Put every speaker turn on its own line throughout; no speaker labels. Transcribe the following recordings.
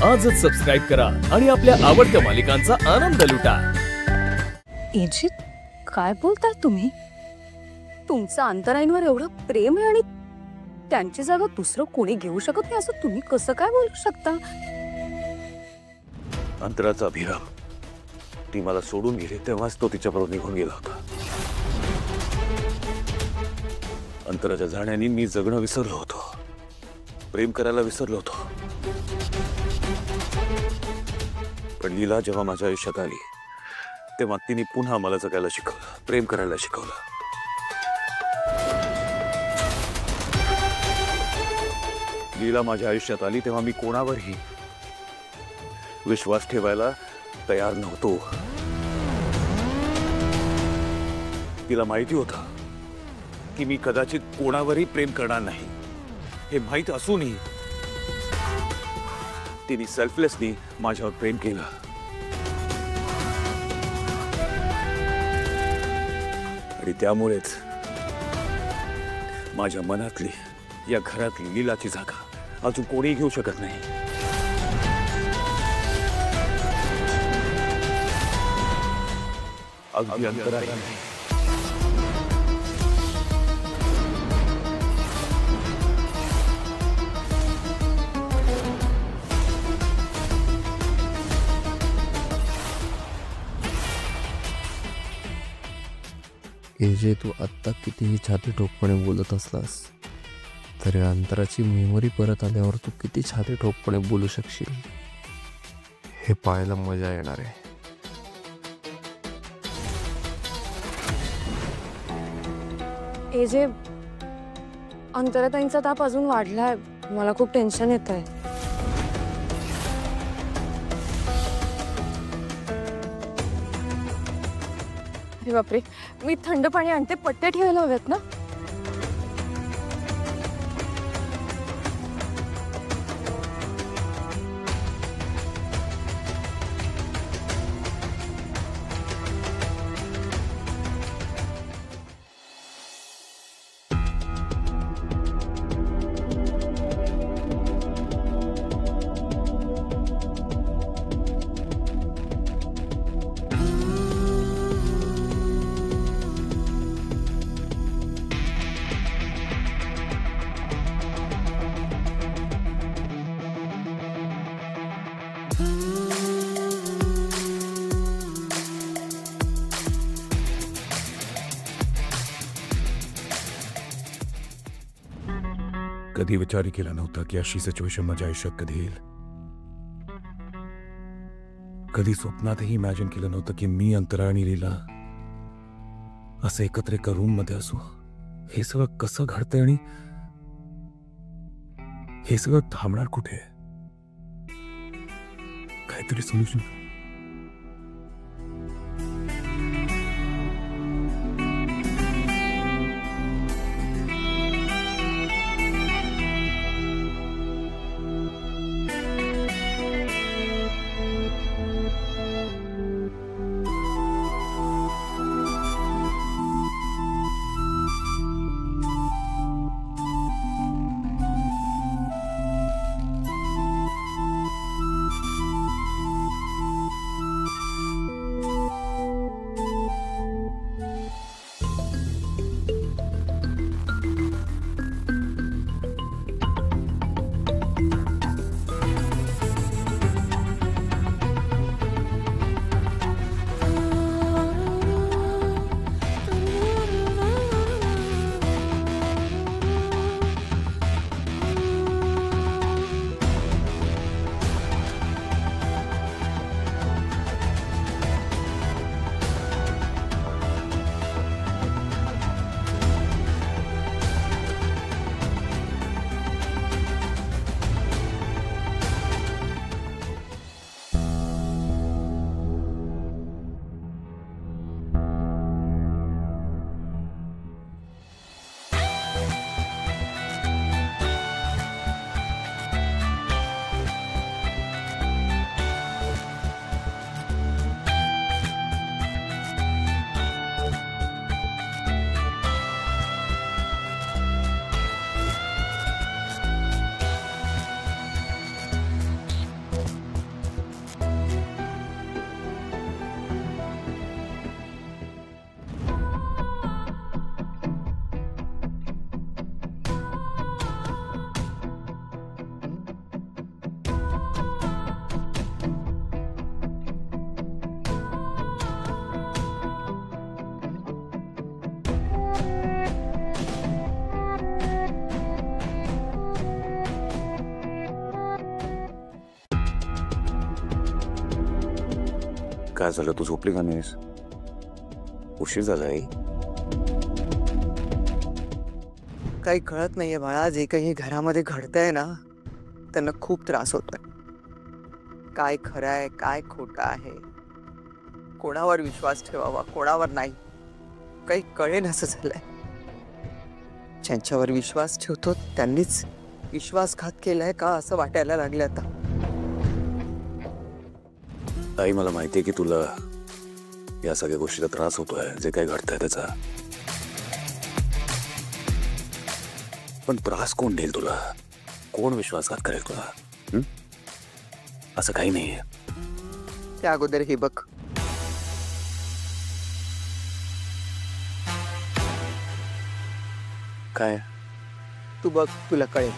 आजच सबस्क्राइब करा आणि आपल्या आवडत्या मालिकांचा आनंद लुटा।
एजी काय बोलताय तुम्ही? तुमचं अंतराईंवर एवढं प्रेम आहे आणि त्यांची जागा दुसरं कोणी घेऊ शकत नाही असं तुम्ही कसं काय बोलू शकता?
अंतराचा अभिराम ती मला सोडून गेली तेव्हाच तो तिच्याबरोबर निघून गेला होता। अंतराच्या जाण्याने मी जगणं विसरलो होतो, प्रेम करायला विसरलो होतो। पण लीला जेव्हा माझ्या आयुष्यात आली तेव्हा तिने पुन्हा मला जगायला शिकवलं, प्रेम करायला शिकवलं। लीला माझ्या आयुष्यात आली तेव्हा मी कोणावरही विश्वास ठेवायला तयार नव्हतो। तिला माहिती होतं की मी कदाचित कोणावरही प्रेम करणार नाही, हे माहित असूनही तिने सेल्फलेसली माझ्यावर प्रेम केलं। आणि त्यामुळेच माझ्या मनातली या घरातली लीलाची जागा अजून कोणी घेऊ शकत नाही। अगदी अंतराई
एजे तू आत्ता कितीही छाती ठोकपणे बोलत असलास तरी अंतराची मेमरी परत आल्यावर तू किती छाती ठोकपणे बोलू शकशील हे पाहायला मजा येणार आहे।
एजे अंतराताईंचा ताप अजून वाढलाय, मला खूप टेन्शन येत आहे। अरे बापरे, मी थंड पाणी आणते, पट्टे ठेवायला हवेत ना?
कधी विचारही केला नव्हता की अशी सिच्युएशन माझ्या आयुष्यात कधी येईल। कधी स्वप्नातही इमॅजिन केलं नव्हतं की मी अंतरा आणि लीला असं एकत्र एका रूम मध्ये असू। हे सगळं कसं घडतंय आणि हे सगळं थांबणार कुठे? काहीतरी सोल्युशन। काय झालं? तू झोपली का नाहीस? उशीर झालाय.
काही कळत नाहीये बाळा. जे काही घरामध्ये घडतंय ना, त्यांना खूप त्रास होतोय. काय खरं आहे, काय खोटं आहे, कोणावर विश्वास ठेवावा, कोणावर नाही, काही कळेनासं झालंय. ज्यांच्यावर विश्वास ठेवतो त्यांनीच विश्वासघात केलाय का असं वाटायला लागलं आता.
आई, मला माहितीये की तुला या सगळ्या गोष्टीचा त्रास होतोय, जे काही घडतंय त्याचा. पण त्रास कोण देईल तुला? कोण विश्वासघात करेल तुला? असं काही नाहीये.
त्या अगोदर हे बघ.
काय?
तू बघ, तुला कळेल.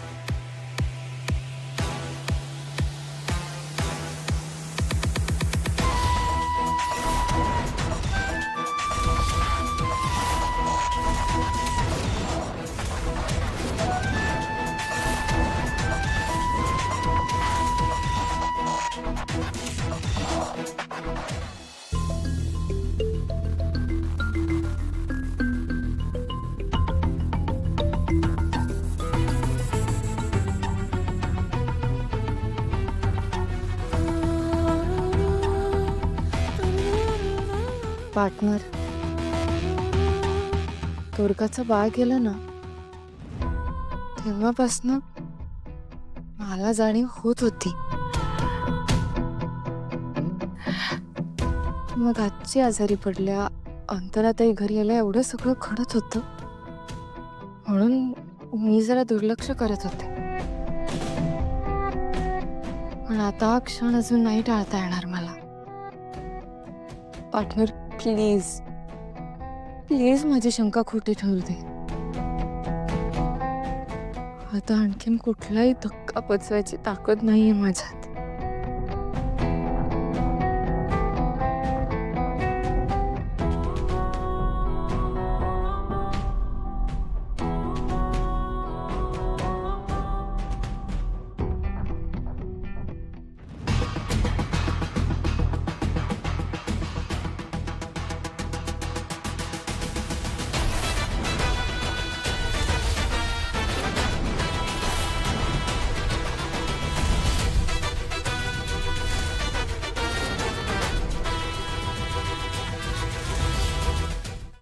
पार्टनर, दुर्गाचं बाळ गेलं ना, तेव्हापासनं मला जाणीव होत होती. मग आजची आजारी पडल्या, अंतराताई घरी आल्या, एवढं सगळं घडत होतं म्हणून मी जरा दुर्लक्ष करत होते. पण आता हा क्षण अजून नाही टाळता येणार मला. पार्टनर, प्लीज प्लीज माझी शंका खोटी ठेवू दे. आता आणखीन कुठलाही धक्का पचवायची ताकद नाहीये माझ्यात.